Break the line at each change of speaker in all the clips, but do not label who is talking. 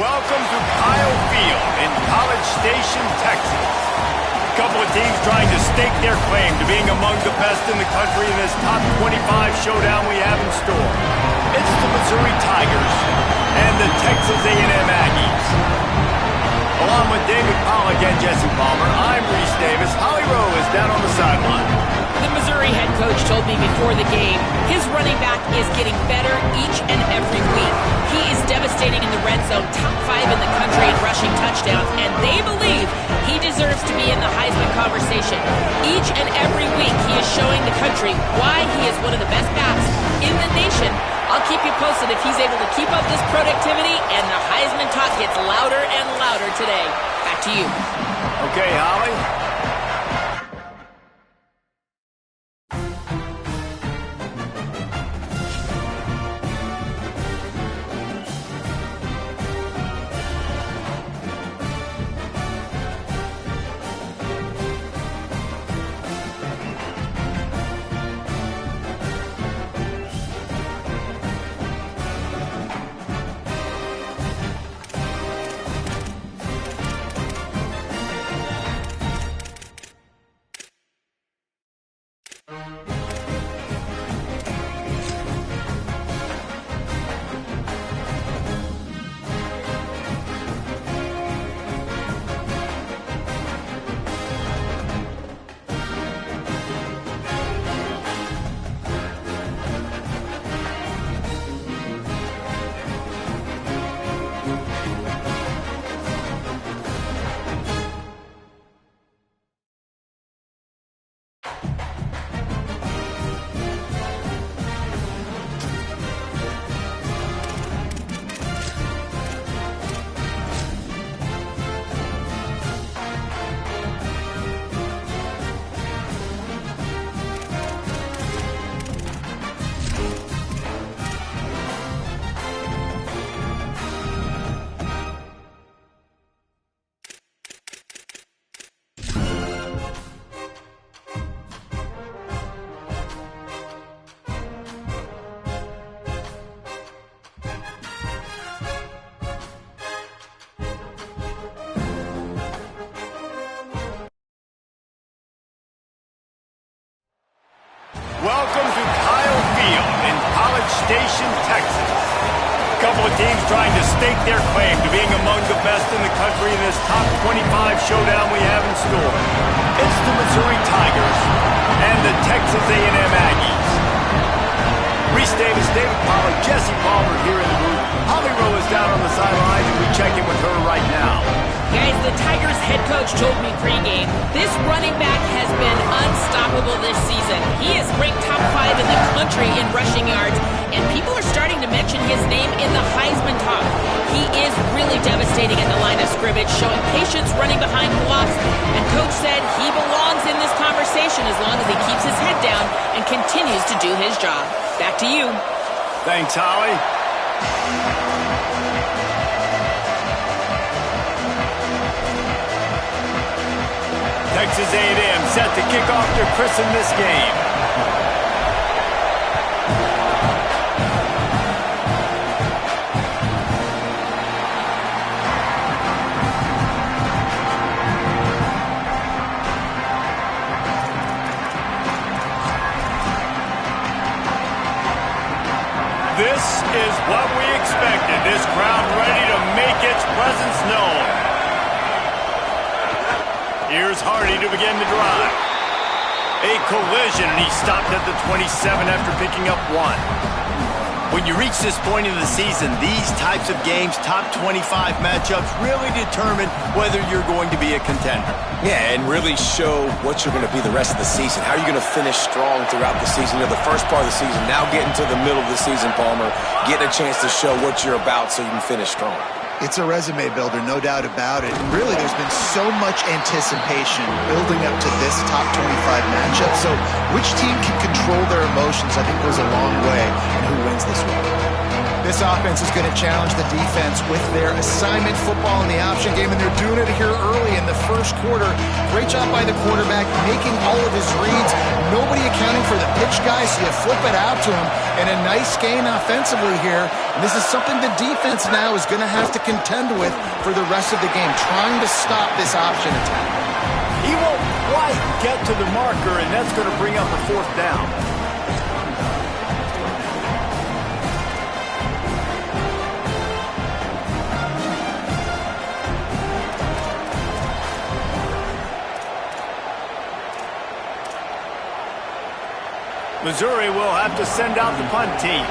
Welcome to Kyle Field in College Station, Texas. A couple of teams trying to stake their claim to being among the best in the country in this top 25 showdown we have in store. It's the Missouri Tigers and the Texas A&M Aggies. Along with David Pollack and Jesse Palmer, I'm Reese Davis. Holly Rowe is down on the sideline.
The Missouri head coach told me before the game his running back is getting better each and every week. He is devastating in the red zone, top 5 in the country in rushing touchdowns, and they believe he deserves to be in the Heisman conversation. Each and every week he is showing the country why he is one of the best backs in the nation. I'll keep you posted if he's able to keep up this productivity, and the Heisman talk gets louder and louder today. Back to you.
Okay, Holly. Welcome to Kyle Field in College Station, Texas. A couple of teams trying to stake their claim to being among the best in the country in this top 25 showdown we have in store. It's the Missouri Tigers and the Texas A&M Aggies. Reese Davis, David Pollack, Jesse Palmer here in the booth. Holly Rowe is down on the sideline, and we check in with her right now.
Guys, the Tigers head coach told me pregame, this running back has been unstoppable this season. He is ranked top 5 in the country in rushing yards, and people are starting to mention his name in the Heisman talk. He is really devastating at the line of scrimmage, showing patience running behind blocks, and coach said he belongs in this conversation as long as he keeps his head down and continues to do his job. Back to you.
Thanks, Holly. Texas A&M set to kick off to christen this game. This is what we expected. This crowd ready to make its presence known. Here's Hardy to begin the drive. A collision, and he stopped at the 27 after picking up 1. When you reach this point in the season, these types of games, top 25 matchups, really determine whether you're going to be a contender.
Yeah, and really show what you're going to be the rest of the season. How are you going to finish strong throughout the season? You know, the first part of the season, now getting to the middle of the season, Palmer, getting a chance to show what you're about so you can finish strong.
It's a resume builder, no doubt about it. And really, there's been so much anticipation building up to this top 25 matchup. So which team can control their emotions, I think, goes a long way in who wins this one. This offense is going to challenge the defense with their assignment football in the option game, and they're doing it here early in the first quarter. Great job by the quarterback, making all of his reads. Nobody accounting for the pitch guy, so you flip it out to him, and a nice gain offensively here. And this is something the defense now is going to have to contend with for the rest of the game, trying to stop this option attack.
He won't quite get to the marker, and that's going to bring up a fourth down. Missouri will have to send out the punt team.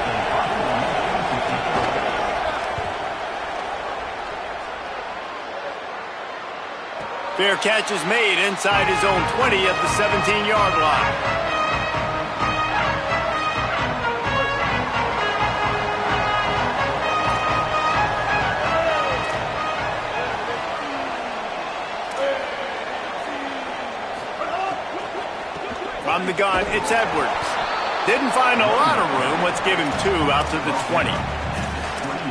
Fair catch is made inside his own 20 at the 17-yard line. From the gun, it's Edwards. Didn't find a lot of room. Let's give him 2 out to the 20.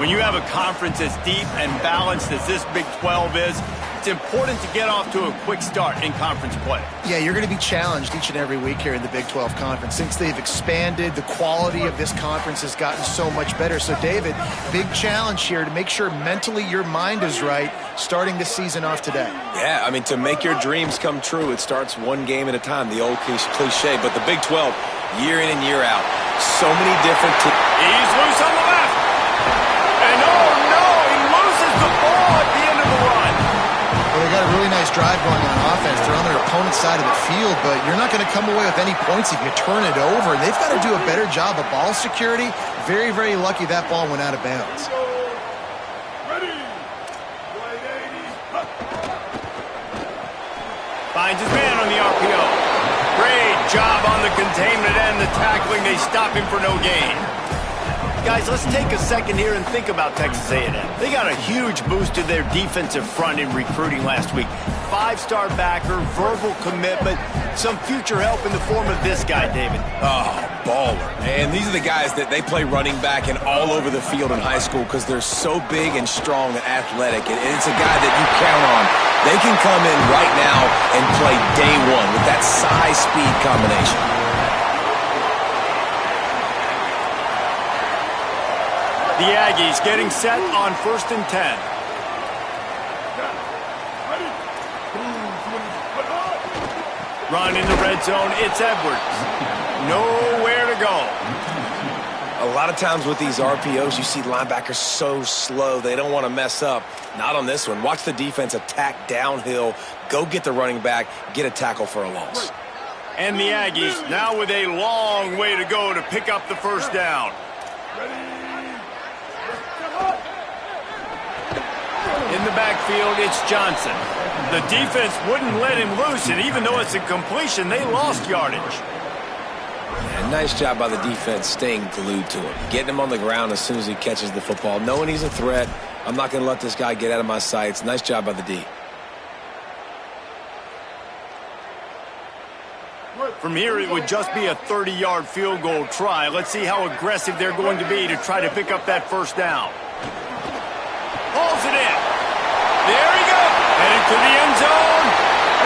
When you have a conference as deep and balanced as this Big 12 is, it's important to get off to a quick start in conference play.
Yeah, you're going to be challenged each and every week here in the Big 12 Conference. Since they've expanded, the quality of this conference has gotten so much better. So, David, big challenge here to make sure mentally your mind is right starting this season off today.
Yeah, I mean, to make your dreams come true, it starts one game at a time, the old cliche. But the Big 12, year in and year out, so many different teams.
He's loose on the left. And oh no, he loses the ball at the end of the run.
Well, they got a really nice drive going on offense. They're on their opponent's side of the field, but you're not going to come away with any points if you turn it over. And they've got to do a better job of ball security. Very, very lucky that ball went out of bounds.
Finds his man on the RPO. Great job on the containment and the tackling. They stop him for no gain. Guys, let's take a second here and think about Texas A&M. They got a huge boost to their defensive front in recruiting last week. 5-star backer, verbal commitment, some future help in the form of this guy, David.
Oh, baller. And these are the guys that they play running back and all over the field in high school because they're so big and strong and athletic. And it's a guy that you count on. They can come in right now and play day one with that size-speed combination.
The Aggies getting set on 1st and 10. Run in the red zone. It's Edwards. Nowhere to go.
A lot of times with these RPOs, you see linebackers so slow, they don't want to mess up. Not on this one. Watch the defense attack downhill, go get the running back, get a tackle for a loss.
And the Aggies now with a long way to go to pick up the first down. In the backfield, it's Johnson. The defense wouldn't let him loose, and even though it's a completion, they lost yardage.
Yeah, nice job by the defense staying glued to him. Getting him on the ground as soon as he catches the football. Knowing he's a threat, I'm not going to let this guy get out of my sights. Nice job by the D.
From here, it would just be a 30-yard field goal try. Let's see how aggressive they're going to be to try to pick up that first down. Hauls it in. There he goes. Heading to the end zone.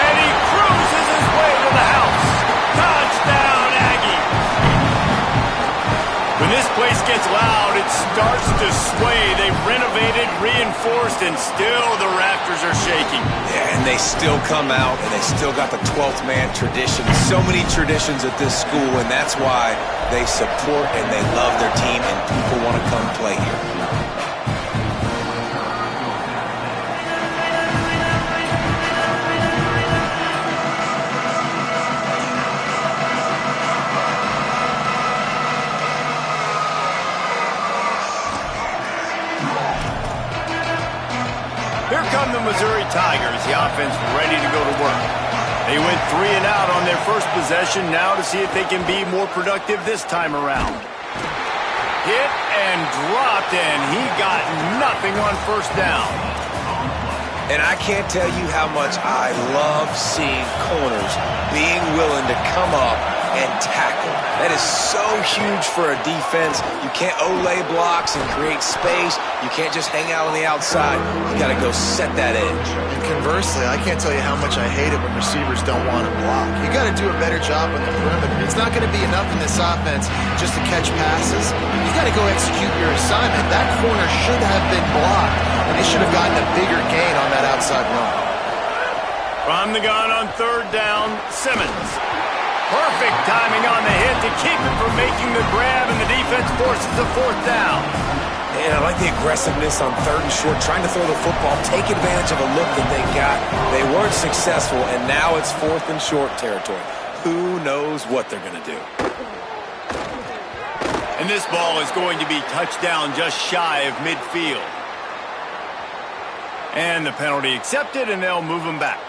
And he cruises his way to the house. Touchdown, Aggie. When this place gets loud, it starts to sway. They've renovated, reinforced, and still the rafters are shaking.
Yeah, and they still come out, and they still got the 12th man tradition. So many traditions at this school, and that's why they support and they love their team, and people want to come play here.
Here come the Missouri Tigers, the offense ready to go to work. They went 3 and out on their first possession, now to see if they can be more productive this time around. Hit and dropped, and he got nothing on first down.
And I can't tell you how much I love seeing corners being willing to come up and tackle. That is so huge for a defense. You can't olay blocks and create space. You can't just hang out on the outside. You got to go set that edge.
And conversely, I can't tell you how much I hate it when receivers don't want to block. You got to do a better job on the perimeter. It's not going to be enough in this offense just to catch passes. You got to go execute your assignment. That corner should have been blocked, and they should have gotten a bigger gain on that outside run.
From the gun on third down, Simmons. Perfect timing on the hit to keep him from making the grab, and the defense forces a fourth down.
And I like the aggressiveness on third and short, trying to throw the football, take advantage of a look that they got. They weren't successful, and now it's fourth and short territory. Who knows what they're going to do?
And this ball is going to be touchdown just shy of midfield. And the penalty accepted, and they'll move him back.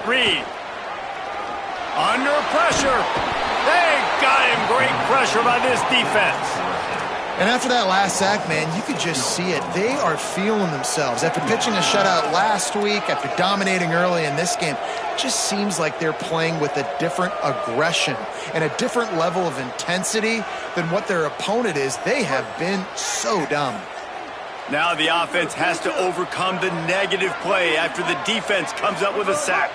Reed. Under pressure. They got him. Great pressure by this defense.
And after that last sack, man, you could just see it. They are feeling themselves. After pitching a shutout last week, after dominating early in this game, it just seems like they're playing with a different aggression and a different level of intensity than what their opponent is. They have been so dominant.
Now the offense has to overcome the negative play after the defense comes up with a sack.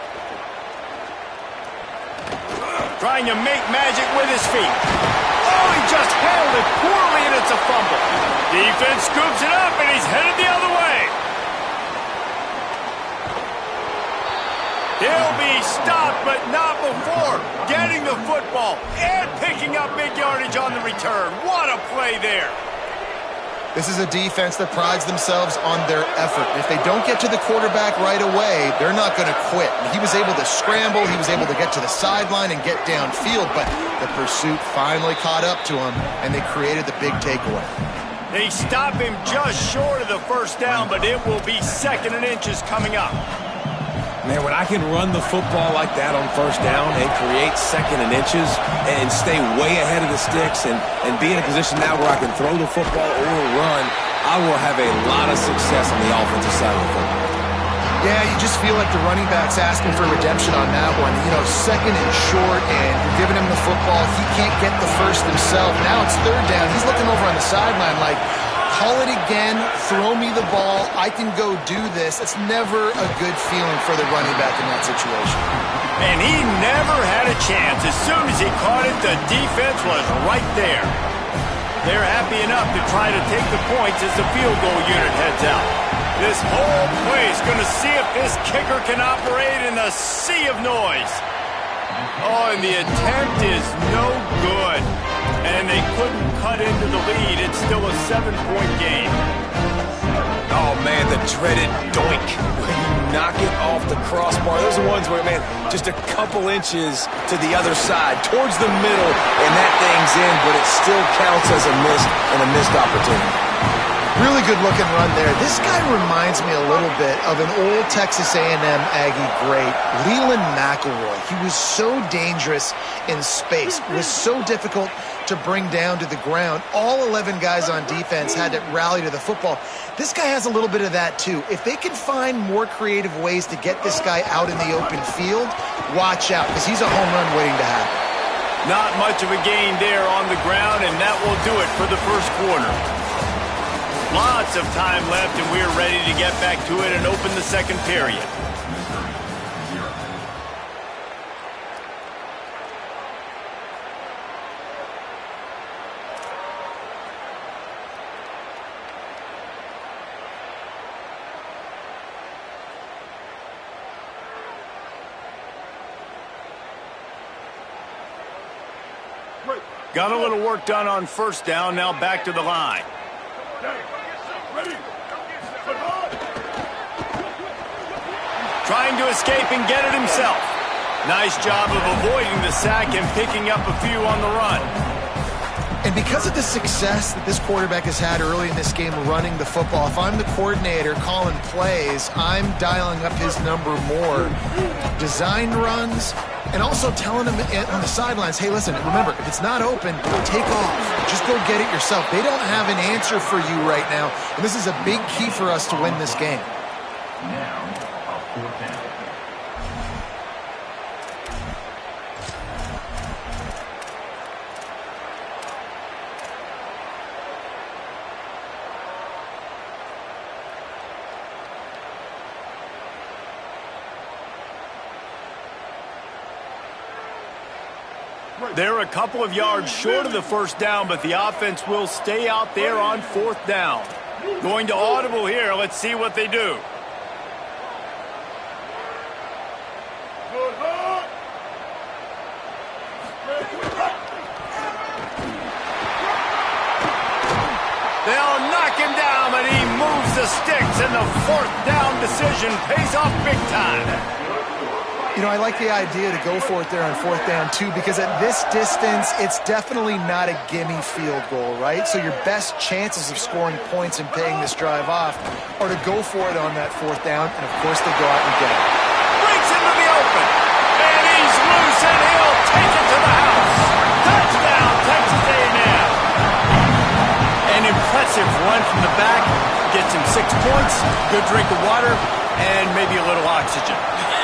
Trying to make magic with his feet. Oh, he just handled it poorly, and it's a fumble. Defense scoops it up, and he's headed the other way. He'll be stopped, but not before getting the football and picking up big yardage on the return. What a play there.
This is a defense that prides themselves on their effort. If they don't get to the quarterback right away, they're not going to quit. He was able to scramble. He was able to get to the sideline and get downfield, but the pursuit finally caught up to him, and they created the big takeaway.
They stop him just short of the first down, but it will be 2nd and inches coming up.
Man, when I can run the football like that on first down and create 2nd and inches and stay way ahead of the sticks and be in a position now where I can throw the football or run, I will have a lot of success on the offensive side of the football.
Yeah, you just feel like the running back's asking for redemption on that one. You know, 2nd and short, and you're giving him the football. He can't get the first himself. Now it's 3rd down. He's looking over on the sideline like, call it again, throw me the ball, I can go do this. It's never a good feeling for the running back in that situation.
And he never had a chance. As soon as he caught it, the defense was right there. They're happy enough to try to take the points as the field goal unit heads out. This whole play is going to see if this kicker can operate in the sea of noise. Oh, and the attempt is no good. And they couldn't cut into the lead. It's still a 7-point game.
Oh, man, the dreaded doink. When you knock it off the crossbar. Those are ones where, man, just a couple inches to the other side, towards the middle, and that thing's in, but it still counts as a miss and a missed opportunity.
Really good looking run there. This guy reminds me a little bit of an old Texas A&M Aggie great, Leland McElroy. He was so dangerous in space. It was so difficult to bring down to the ground. All 11 guys on defense had to rally to the football. This guy has a little bit of that too. If they can find more creative ways to get this guy out in the open field, watch out, because he's a home run waiting to happen.
Not much of a gain there on the ground, and that will do it for the first quarter. Lots of time left, and we're ready to get back to it and open the second period. Got a little work done on first down, now back to the line. Trying to escape and get it himself. Nice job of avoiding the sack and picking up a few on the run.
And because of the success that this quarterback has had early in this game running the football, if I'm the coordinator calling plays, I'm dialing up his number more. Design runs, And also telling them on the sidelines, hey, listen, remember, if it's not open, take off. Just go get it yourself. They don't have an answer for you right now, and this is a big key for us to win this game.
Now, a fourth down.
They're a couple of yards short of the first down, but the offense will stay out there on fourth down. Going to audible here. Let's see what they do. They'll knock him down, but he moves the sticks, and the fourth down decision pays off big time.
You know, I like the idea to go for it there on fourth down, too, because at this distance, it's definitely not a gimme field goal, right? So your best chances of scoring points and paying this drive off are to go for it on that fourth down, and, of course, they go out and get it.
Breaks into the open, and he's loose, and he'll take it to the house. Touchdown, Texas A&M. An impressive run from the back. Gets him 6 points, good drink of water, and maybe a little oxygen.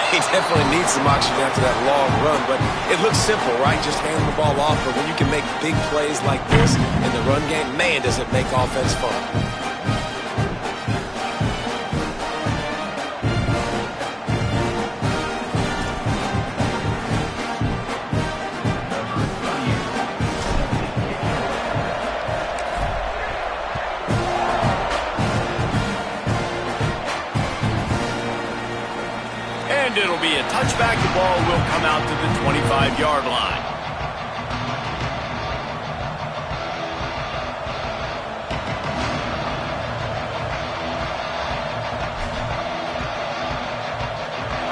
He definitely needs some oxygen after that long run, but it looks simple, right? Just hand the ball off, but when you can make big plays like this in the run game, man, does it make offense fun.
It'll be a touchback. The ball will come out to the 25-yard line.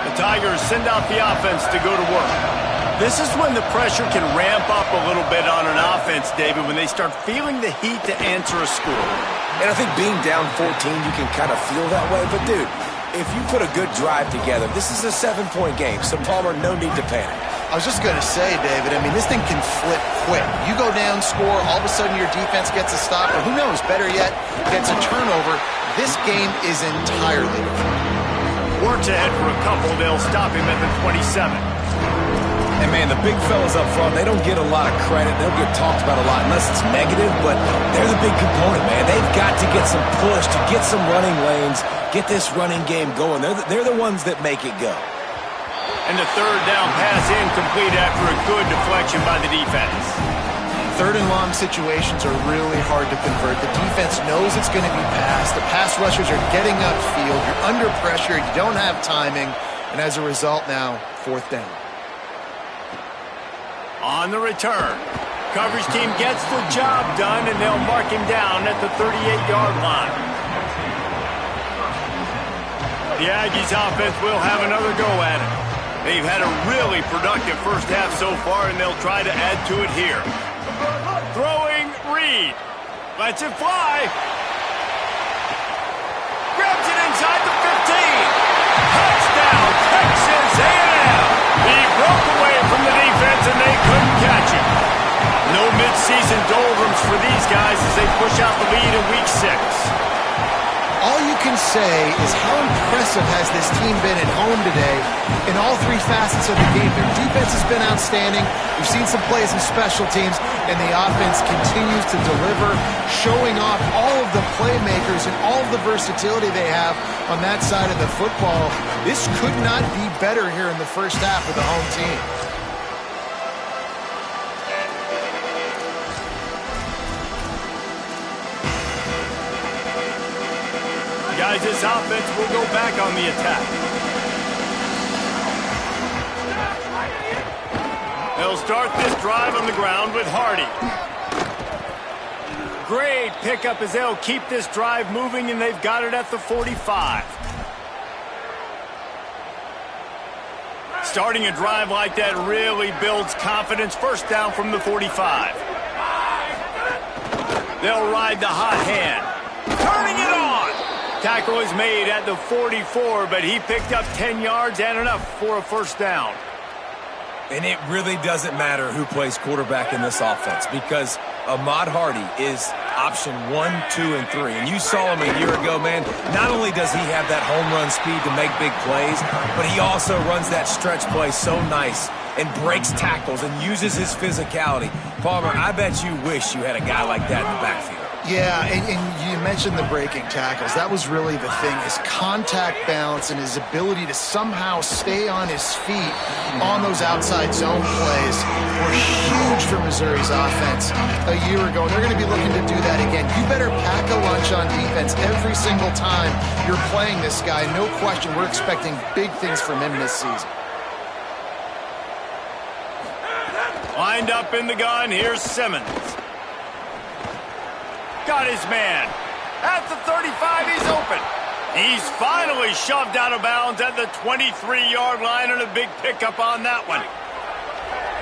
The Tigers send out the offense to go to work. This is when the pressure can ramp up a little bit on an offense, David, when they start feeling the heat to answer a score.
And I think being down 14, you can kind of feel that way, but dude, if you put a good drive together, this is a 7-point game, so Palmer, no need to panic.
I was just going to say, David, I mean, this thing can flip quick. You go down, score, all of a sudden your defense gets a stop, or who knows, better yet, gets a turnover. This game is entirely different.
Works ahead for a couple. They'll stop him at the 27.
And, man, the big fellas up front, they don't get a lot of credit. They don't get talked about a lot unless it's negative, but they're the big component, man. They've got to get some push, to get some running lanes, get this running game going. They're the ones that make it go.
And the third down pass incomplete after a good deflection by the defense.
Third and long situations are really hard to convert. The defense knows it's going to be passed. The pass rushers are getting upfield. You're under pressure. You don't have timing. And as a result now, fourth down.
On the return, coverage team gets the job done, and they'll mark him down at the 38-yard line. The Aggies offense will have another go at it. They've had a really productive first half so far, and they'll try to add to it here. Throwing, Reed. Lets it fly. Grabs it inside the 15. Touchdown, Texas A&M. He broke away from the defense, and they couldn't catch him. No midseason doldrums for these guys as they push out the lead in Week 6.
All you can say is how impressive has this team been at home today in all three facets of the game. Their defense has been outstanding. We've seen some plays in special teams, and the offense continues to deliver, showing off all of the playmakers and all of the versatility they have on that side of the football. This could not be better here in the first half with the home team.
Guys, this offense will go back on the attack. They'll start this drive on the ground with Hardy. Great pickup as they'll keep this drive moving, and they've got it at the 45. Starting a drive like that really builds confidence. First down from the 45. They'll ride the hot hand. Turning it on. Tackle is made at the 44, but he picked up 10 yards and enough for a first down.
And it really doesn't matter who plays quarterback in this offense because Ahmad Hardy is option 1, 2, and 3. And you saw him a year ago, man. Not only does he have that home run speed to make big plays, but he also runs that stretch play so nice and breaks tackles and uses his physicality. Palmer, I bet you wish you had a guy like that in the backfield.
Yeah, and you mentioned the breaking tackles. That was really the thing. His contact balance and his ability to somehow stay on his feet on those outside zone plays were huge for Missouri's offense a year ago. And they're going to be looking to do that again. You better pack a lunch on defense every single time you're playing this guy. No question, we're expecting big things from him this season.
Lined up in the gun, here's Simmons. Got his man. At the 35, he's open. He's finally shoved out of bounds at the 23-yard line, and a big pickup on that one.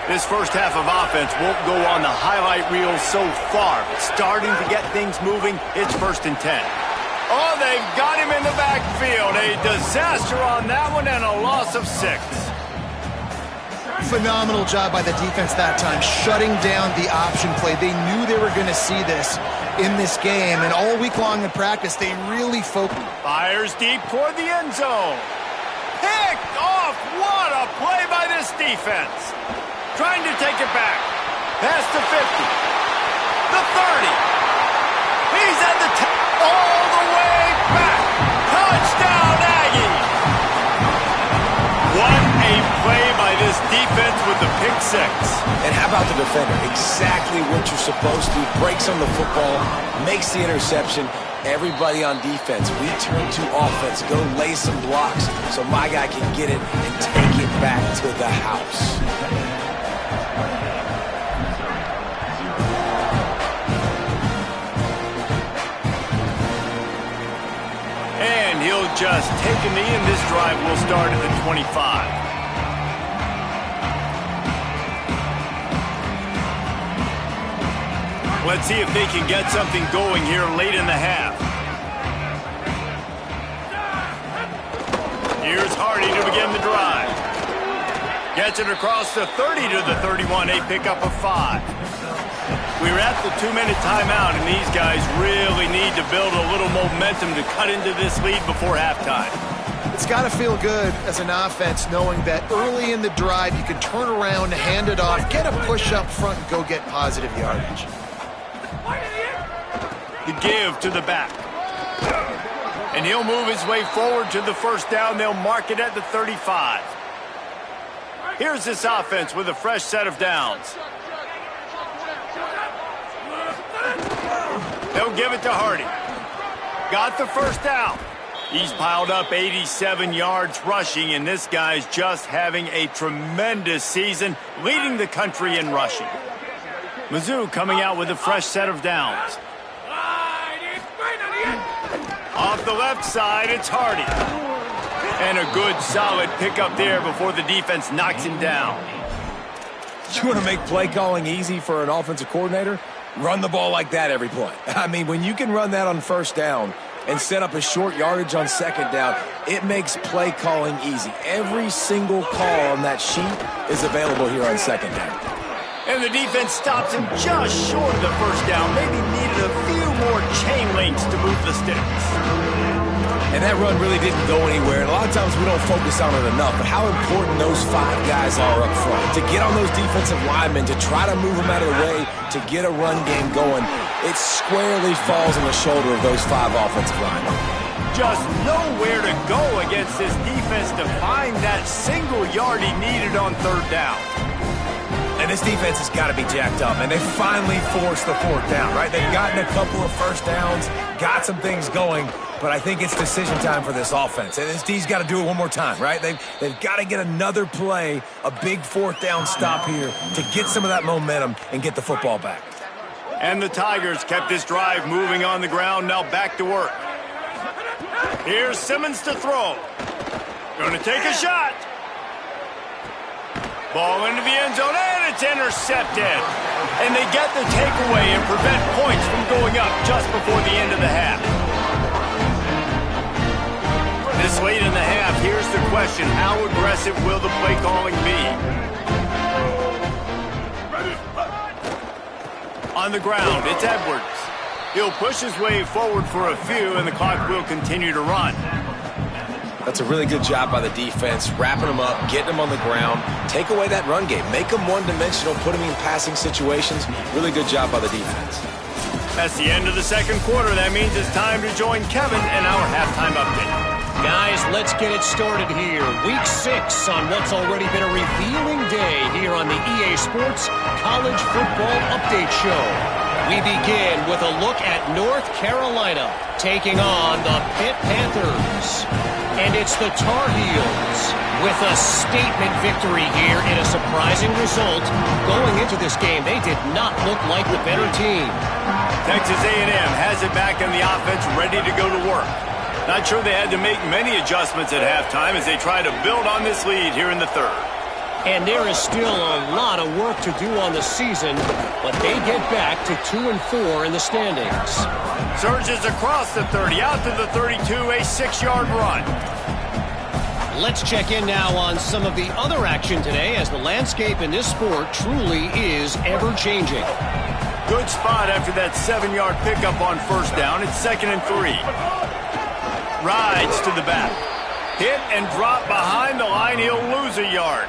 This first half of offense won't go on the highlight reel so far, but starting to get things moving, it's 1st and 10. Oh, they've got him in the backfield. A disaster on that one and a loss of 6.
Phenomenal job by the defense that time, shutting down the option play. They knew they were going to see this in this game, and all week long in practice, they really focused.
Fires deep toward the end zone. Picked off. What a play by this defense. Trying to take it back. Past the 50. The 30. He's at the all the way back. Touchdown, Aggies. What a play by this defense with the pick 6.
And how about the defender? Exactly what you're supposed to. Breaks on the football, makes the interception. Everybody on defense, we turn to offense. Go lay some blocks so my guy can get it and take it back to the house.
And he'll just take a knee, and this drive will start at the 25. Let's see if they can get something going here late in the half. Here's Hardy to begin the drive. Gets it across the 30 to the 31, a pickup of 5. We're at the 2-minute timeout, and these guys really need to build a little momentum to cut into this lead before halftime.
It's got to feel good as an offense knowing that early in the drive you can turn around, hand it off, get a push up front, and go get positive yardage.
The give to the back. And he'll move his way forward to the 1st down. They'll mark it at the 35. Here's this offense with a fresh set of downs. They'll give it to Hardy. Got the 1st down. He's piled up 87 yards rushing, and this guy's just having a tremendous season, leading the country in rushing. Mizzou coming out with a fresh set of downs. Off the left side, it's Hardy. And a good, solid pickup there before the defense knocks him down.
You want to make play calling easy for an offensive coordinator? Run the ball like that every play. I mean, when you can run that on 1st down and set up a short yardage on 2nd down, it makes play calling easy. Every single call on that sheet is available here on 2nd down.
And the defense stops him just short of the 1st down. Maybe needed a few more chain links to move the sticks.
And that run really didn't go anywhere. And a lot of times we don't focus on it enough, but how important those 5 guys are up front. To get on those defensive linemen, to try to move them out of the way, to get a run game going, it squarely falls on the shoulder of those 5 offensive linemen.
Just nowhere to go against this defense to find that single yard he needed on 3rd down.
And this defense has got to be jacked up, and they finally forced the 4th down, right? They've gotten a couple of 1st downs, got some things going, but I think it's decision time for this offense. And this D's got to do it one more time, right? They've got to get another play, a big 4th down stop here to get some of that momentum and get the football back.
And the Tigers kept this drive moving on the ground, now back to work. Here's Simmons to throw. Going to take a shot. Ball into the end zone, and it's intercepted. And they get the takeaway and prevent points from going up just before the end of the half. This late in the half, here's the question. How aggressive will the play calling be? On the ground, it's Edwards. He'll push his way forward for a few, and the clock will continue to run.
That's a really good job by the defense, wrapping them up, getting them on the ground, take away that run game, make them one-dimensional, put them in passing situations. Really good job by the defense.
That's the end of the second quarter. That means it's time to join Kevin in our halftime update.
Guys, let's get it started here. Week 6 on what's already been a revealing day here on the EA Sports College Football Update Show. We begin with a look at North Carolina taking on the Pitt Panthers. And it's the Tar Heels with a statement victory here in a surprising result. Going into this game, they did not look like the better team.
Texas A&M has it back in the offense, ready to go to work. Not sure they had to make many adjustments at halftime as they try to build on this lead here in the third.
And there is still a lot of work to do on the season, but they get back to 2-4 in the standings.
Surges across the 30, out to the 32, a 6-yard run.
Let's check in now on some of the other action today, as the landscape in this sport truly is ever-changing.
Good spot after that 7-yard pickup on first down. It's 2nd and 3. Rides to the back. Hit and drop behind the line. He'll lose a yard.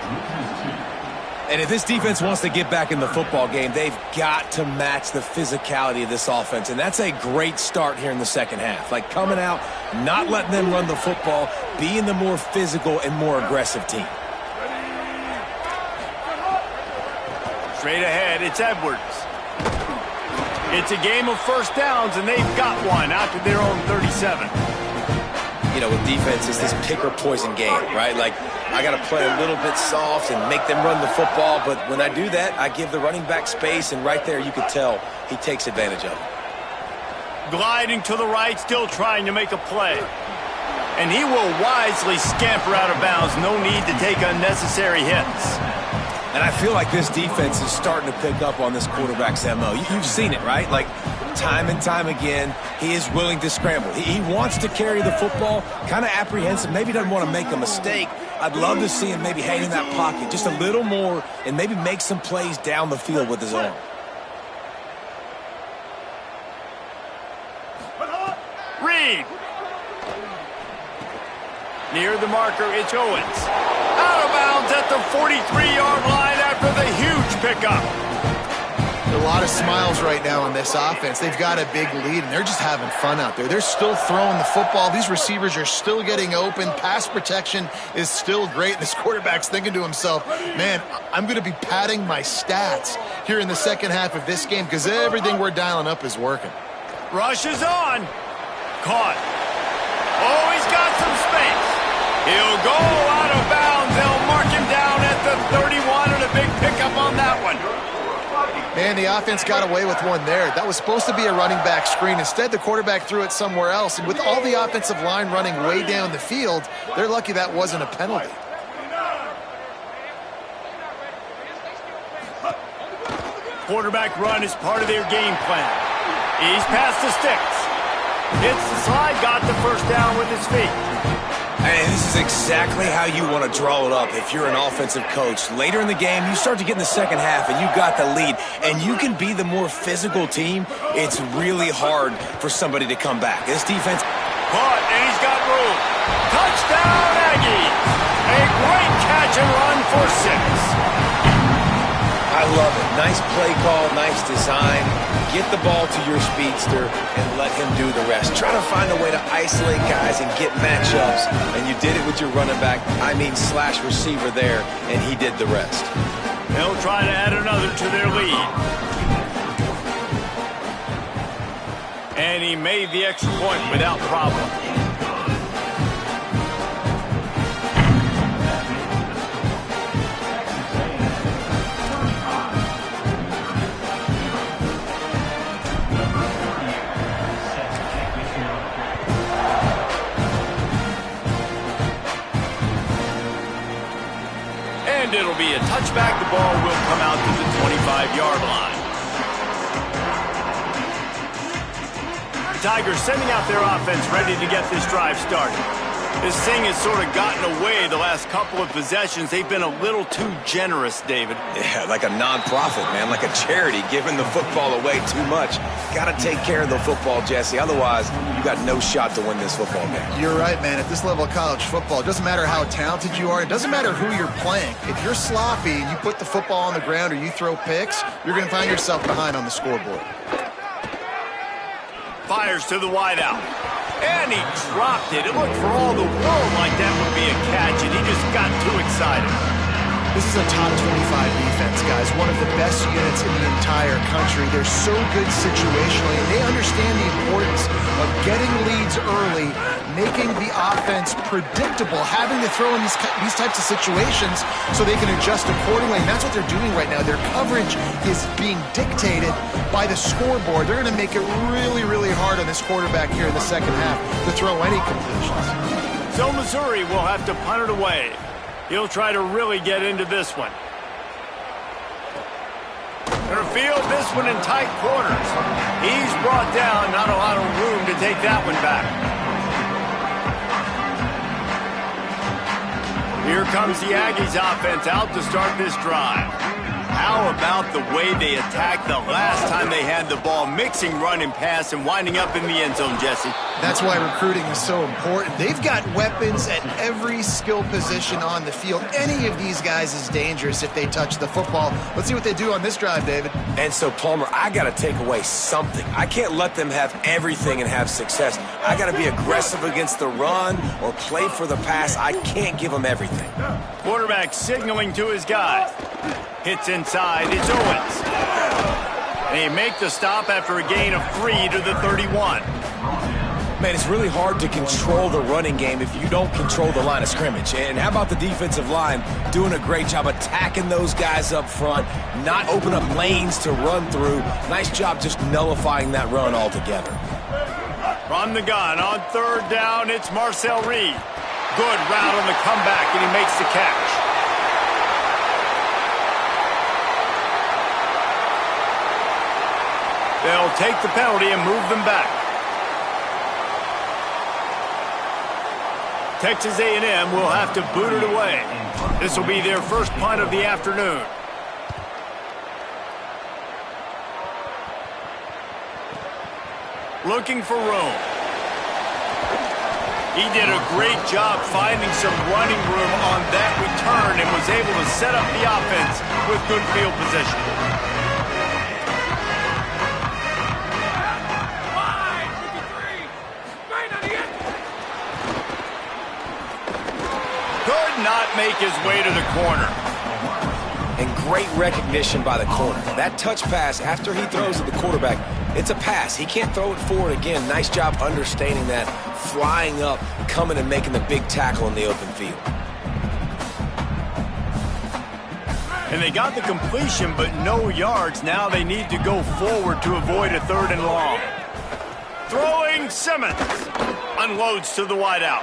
And if this defense wants to get back in the football game, they've got to match the physicality of this offense. And that's a great start here in the second half. Like coming out, not letting them run the football, being the more physical and more aggressive team.
Straight ahead, it's Edwards. It's a game of first downs, and they've got one out to their own 37.
You know, with defense, it's this pick or poison game, right? Like, I got to play a little bit soft and make them run the football, but when I do that, I give the running back space, and right there you could tell he takes advantage of it.
Gliding to the right, still trying to make a play. And he will wisely scamper out of bounds. No need to take unnecessary hits.
And I feel like this defense is starting to pick up on this quarterback's MO. You've seen it, right? Like, time and time again, he is willing to scramble. He wants to carry the football, kind of apprehensive, maybe doesn't want to make a mistake. I'd love to see him maybe hang in that pocket just a little more and maybe make some plays down the field with his arm.
Reed. Near the marker, it's Owens. Out of bounds at the 43-yard line after the huge pickup.
A lot of smiles right now on this offense. They've got a big lead, and they're just having fun out there. They're still throwing the football. These receivers are still getting open. Pass protection is still great. This quarterback's thinking to himself, man, I'm going to be padding my stats here in the second half of this game because everything we're dialing up is working.
Rush is on. Caught. Oh, he's got some space. He'll go out of bounds. They'll mark him down at the 31, and a big pickup on that one.
Man, the offense got away with one there. That was supposed to be a running back screen. Instead, the quarterback threw it somewhere else. And with all the offensive line running way down the field, they're lucky that wasn't a penalty.
Quarterback run is part of their game plan. He's past the sticks. Hits the slide, got the first down with his feet.
And this is exactly how you want to draw it up if you're an offensive coach. Later in the game, you start to get in the second half, and you got the lead, and you can be the more physical team. It's really hard for somebody to come back. This defense...
Caught, and he's got room. Touchdown, Aggies! A great catch and run for 6.
I love it. Nice play call, nice design. Get the ball to your speedster and let him do the rest. Try to find a way to isolate guys and get matchups. And you did it with your running back, slash receiver there, and he did the rest.
They'll try to add another to their lead. And he made the extra point without problem. And it'll be a touchback. The ball will come out to the 25-yard line. The Tigers sending out their offense ready to get this drive started. This thing has sort of gotten away the last couple of possessions. They've been a little too generous, David.
Yeah, like a non-profit, man, like a charity, giving the football away too much. Got to take care of the football, Jesse. Otherwise, you got no shot to win this football game.
You're right, man. At this level of college football, it doesn't matter how talented you are. It doesn't matter who you're playing. If you're sloppy and you put the football on the ground or you throw picks, you're going to find yourself behind on the scoreboard.
Fires to the wideout. And he dropped it. It looked for all the world like that would be a catch, and he just got too excited.
This is a top 25 defense, guys. One of the best units in the entire country. They're so good situationally, and they understand the importance of getting leads early, making the offense predictable, having to throw in these types of situations so they can adjust accordingly. And that's what they're doing right now. Their coverage is being dictated by the scoreboard. They're going to make it really, really hard on this quarterback here in the second half to throw any completions.
So Missouri will have to punt it away. He'll try to really get into this one. Gonna field this one in tight quarters. He's brought down, not a lot of room to take that one back. Here comes the Aggies offense out to start this drive. How about the way they attacked the last time they had the ball, mixing run and pass and winding up in the end zone, Jesse?
That's why recruiting is so important. They've got weapons at every skill position on the field. Any of these guys is dangerous if they touch the football. Let's see what they do on this drive, David.
And so, Palmer, I got to take away something. I can't let them have everything and have success. I got to be aggressive against the run or play for the pass. I can't give them everything.
Quarterback signaling to his guys. Hits inside, it's Owens. They make the stop after a gain of 3 to the 31.
Man, it's really hard to control the running game if you don't control the line of scrimmage. And how about the defensive line doing a great job attacking those guys up front, not open up lanes to run through. Nice job just nullifying that run altogether.
From the gun on third down, it's Marcel Reed. Good route on the comeback, and he makes the catch. They'll take the penalty and move them back. Texas A&M will have to boot it away. This will be their first punt of the afternoon. Looking for room. He did a great job finding some running room on that return and was able to set up the offense with good field position. Not make his way to the corner.
And great recognition by the corner. That touch pass after he throws to the quarterback, it's a pass. He can't throw it forward again. Nice job understanding that, flying up, coming and making the big tackle in the open field.
And they got the completion, but no yards. Now they need to go forward to avoid a 3rd and long. Throwing Simmons. Unloads to the wideout.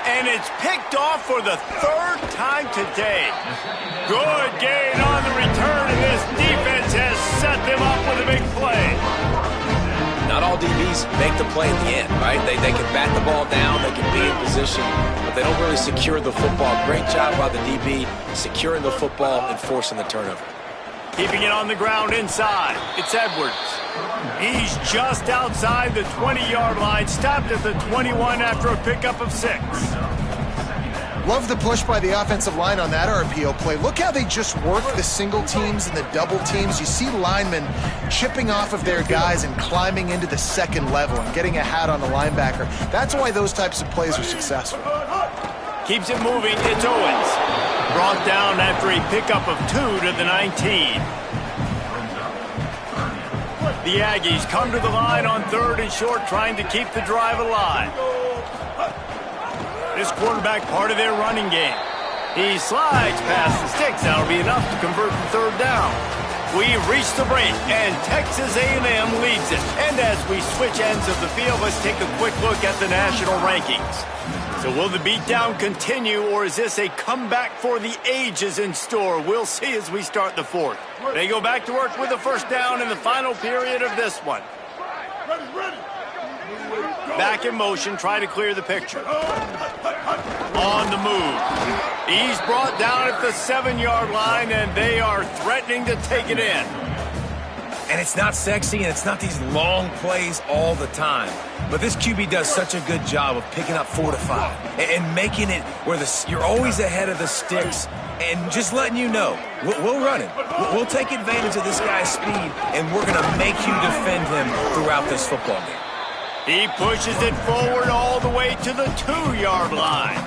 And it's picked off for the 3rd time today. Good gain on the return, and this defense has set them up with a big play.
Not all DBs make the play at the end, right? They can bat the ball down, they can be in position, but they don't really secure the football. Great job by the DB, securing the football and forcing the turnover.
Keeping it on the ground inside. It's Edwards. He's just outside the 20-yard line, stopped at the 21 after a pickup of 6.
Love the push by the offensive line on that RPO play. Look how they just work the single teams and the double teams. You see linemen chipping off of their guys and climbing into the second level and getting a hat on the linebacker. That's why those types of plays are successful.
Keeps it moving. It's Owens. Brought down after a pickup of 2 to the 19. The Aggies come to the line on 3rd and short, trying to keep the drive alive. This quarterback part of their running game. He slides past the sticks. That'll be enough to convert the 3rd down. We've reached the break, and Texas A&M leads it. And as we switch ends of the field, let's take a quick look at the national rankings. So will the beatdown continue, or is this a comeback for the ages in store? We'll see as we start the 4th. They go back to work with a 1st down in the final period of this one. Back in motion, try to clear the picture. on the move. He's brought down at the 7-yard line, and they are threatening to take it in.
And it's not sexy, and it's not these long plays all the time. But this QB does such a good job of picking up 4 to 5 and making it where you're always ahead of the sticks and just letting you know, we'll run it. We'll take advantage of this guy's speed, and we're going to make you defend him throughout this football game.
He pushes it forward all the way to the 2-yard line.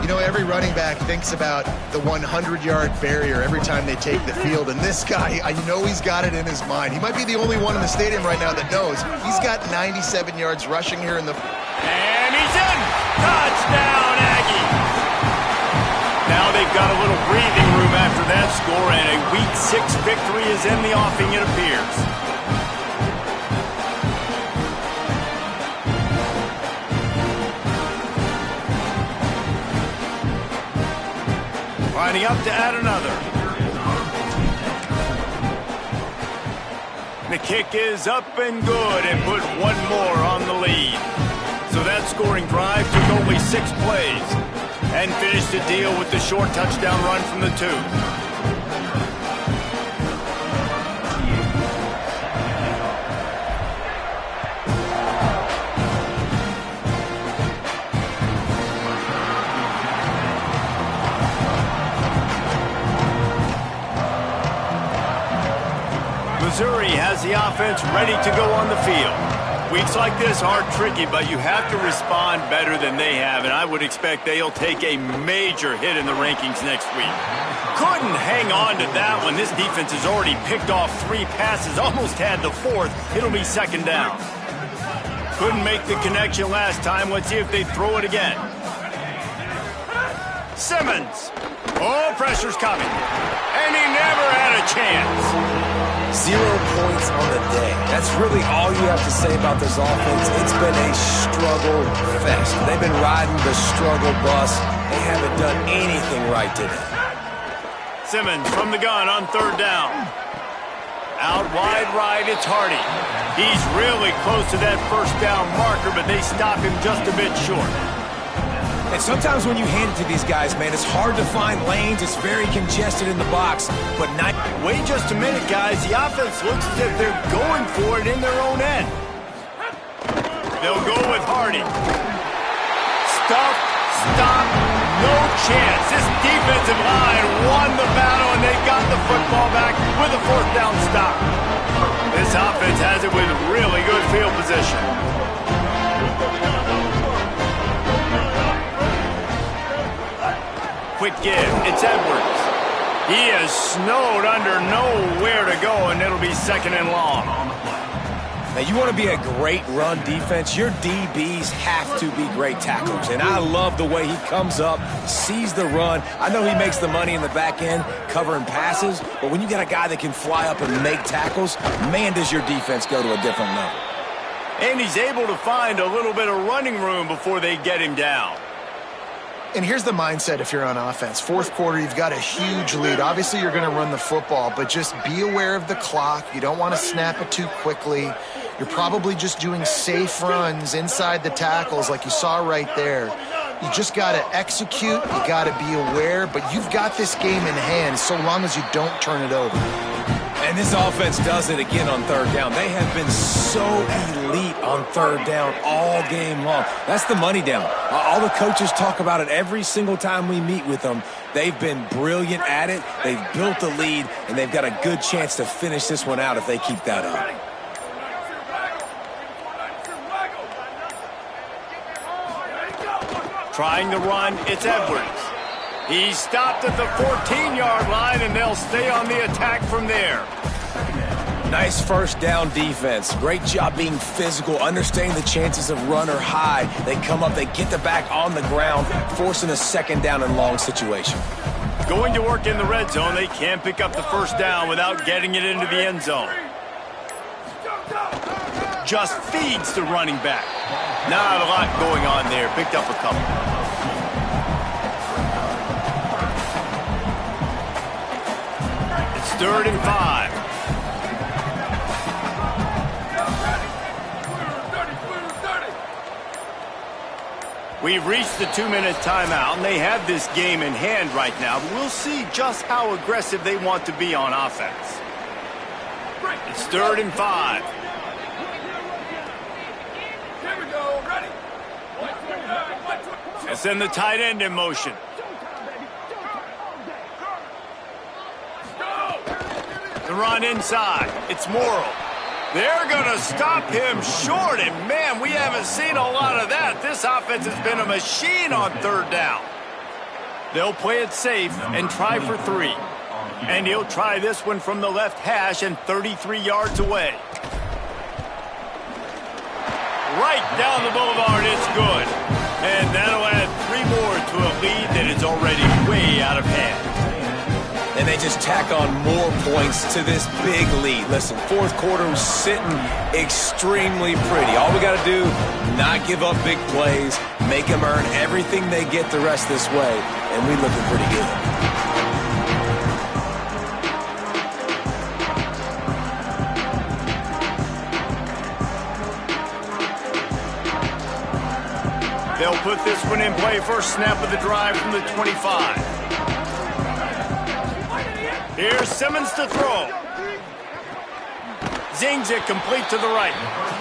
You know, every running back thinks about the 100-yard barrier every time they take the field, and this guy, I know he's got it in his mind. He might be the only one in the stadium right now that knows. He's got 97 yards rushing here in the...
And he's in! Touchdown, Aggie! Now they've got a little breathing room after that score, and a Week 6 victory is in the offing, it appears. Lining up to add another. The kick is up and good and put one more on the lead. So that scoring drive took only 6 plays and finished the deal with the short touchdown run from the 2. Missouri has the offense ready to go on the field. Weeks like this are tricky, but you have to respond better than they have, and I would expect they'll take a major hit in the rankings next week. Couldn't hang on to that one. This defense has already picked off 3 passes, almost had the 4th. It'll be 2nd down. Couldn't make the connection last time. Let's see if they throw it again. Simmons. Oh, pressure's coming. And he never had a chance.
0 points on the day. That's really all you have to say about this offense. It's been a struggle fest. They've been riding the struggle bus. They haven't done anything right today.
Simmons from the gun on 3rd down. Out wide right, it's Hardy. He's really close to that 1st down marker, but they stop him just a bit short.
And sometimes when you hand it to these guys, man, it's hard to find lanes. It's very congested in the box. But not...
Wait just a minute, guys. The offense looks as if they're going for it in their own end. They'll go with Hardy. Stop, no chance. This defensive line won the battle, and they got the football back with a 4th down stop. This offense has it with really good field position. Quick give. It's Edwards. He is snowed under, nowhere to go, and it'll be 2nd and long.
Now, you want to be a great run defense, your DBs have to be great tacklers. And I love the way he comes up, sees the run. I know he makes the money in the back end covering passes, but when you got a guy that can fly up and make tackles, man, does your defense go to a different level.
And he's able to find a little bit of running room before they get him down.
And here's the mindset if you're on offense. 4th quarter, you've got a huge lead. Obviously, you're going to run the football, but just be aware of the clock. You don't want to snap it too quickly. You're probably just doing safe runs inside the tackles like you saw right there. You just got to execute. You got to be aware, but you've got this game in hand so long as you don't turn it over.
And this offense does it again on 3rd down. They have been so elite on 3rd down all game long. That's the money down. All the coaches talk about it every single time we meet with them. They've been brilliant at it. They've built the lead, and they've got a good chance to finish this one out if they keep that up.
Trying to run, it's Edwards. He's stopped at the 14-yard line, and they'll stay on the attack from there.
Nice 1st down defense. Great job being physical, understanding the chances of run or hide. They come up, they get the back on the ground, forcing a 2nd down and long situation.
Going to work in the red zone, they can't pick up the 1st down without getting it into the end zone. Just feeds the running back. Not a lot going on there. Picked up a couple. It's 3rd and 5. We've reached the 2-minute timeout, and they have this game in hand right now. But we'll see just how aggressive they want to be on offense. It's 3rd and 5.
Here we go. Ready?
Let's send the tight end in motion. The run inside. It's Morrill. They're going to stop him short, and man, we haven't seen a lot of that. This offense has been a machine on 3rd down. They'll play it safe and try for 3. And he'll try this one from the left hash and 33 yards away. Right down the boulevard, it's good. And that'll add 3 more to a lead that is already way out of hand.
And they just tack on more points to this big lead. Listen, 4th quarter was sitting extremely pretty. All we got to do, not give up big plays, make them earn everything they get the rest this way, and we looking pretty good.
They'll put this one in play. First snap of the drive from the 25. Here's Simmons to throw. Zings it complete to the right.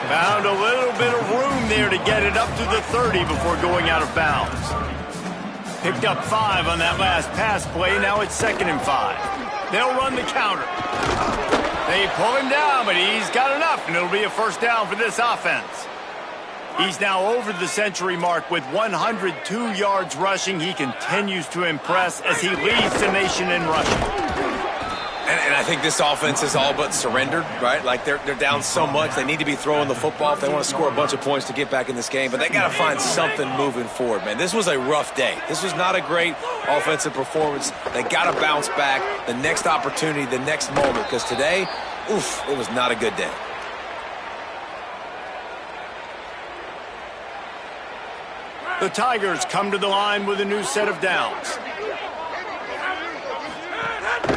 Found a little bit of room there to get it up to the 30 before going out of bounds. Picked up 5 on that last pass play. Now it's 2nd and 5. They'll run the counter. They pull him down, but he's got enough, and it'll be a first down for this offense. He's now over the century mark with 102 yards rushing. He continues to impress as he leads the nation in rushing.
And I think this offense is all but surrendered, right? Like they're down so much. They need to be throwing the football if they want to score a bunch of points to get back in this game. But they got to find something moving forward, man. This was a rough day. This was not a great offensive performance. They got to bounce back the next opportunity, the next moment. Because today, oof, it was not a good day.
The Tigers come to the line with a new set of downs.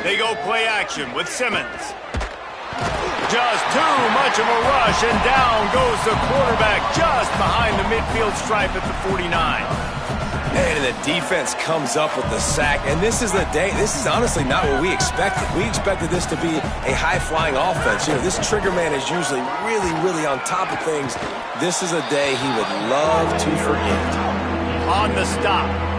They go play action with Simmons. Just too much of a rush, and down goes the quarterback just behind the midfield stripe at the 49.
And the defense comes up with the sack. And this is the day. This is honestly not what we expected. We expected this to be a high-flying offense. You know, this trigger man is usually really, really on top of things. This is a day he would love to forget.
On the stop.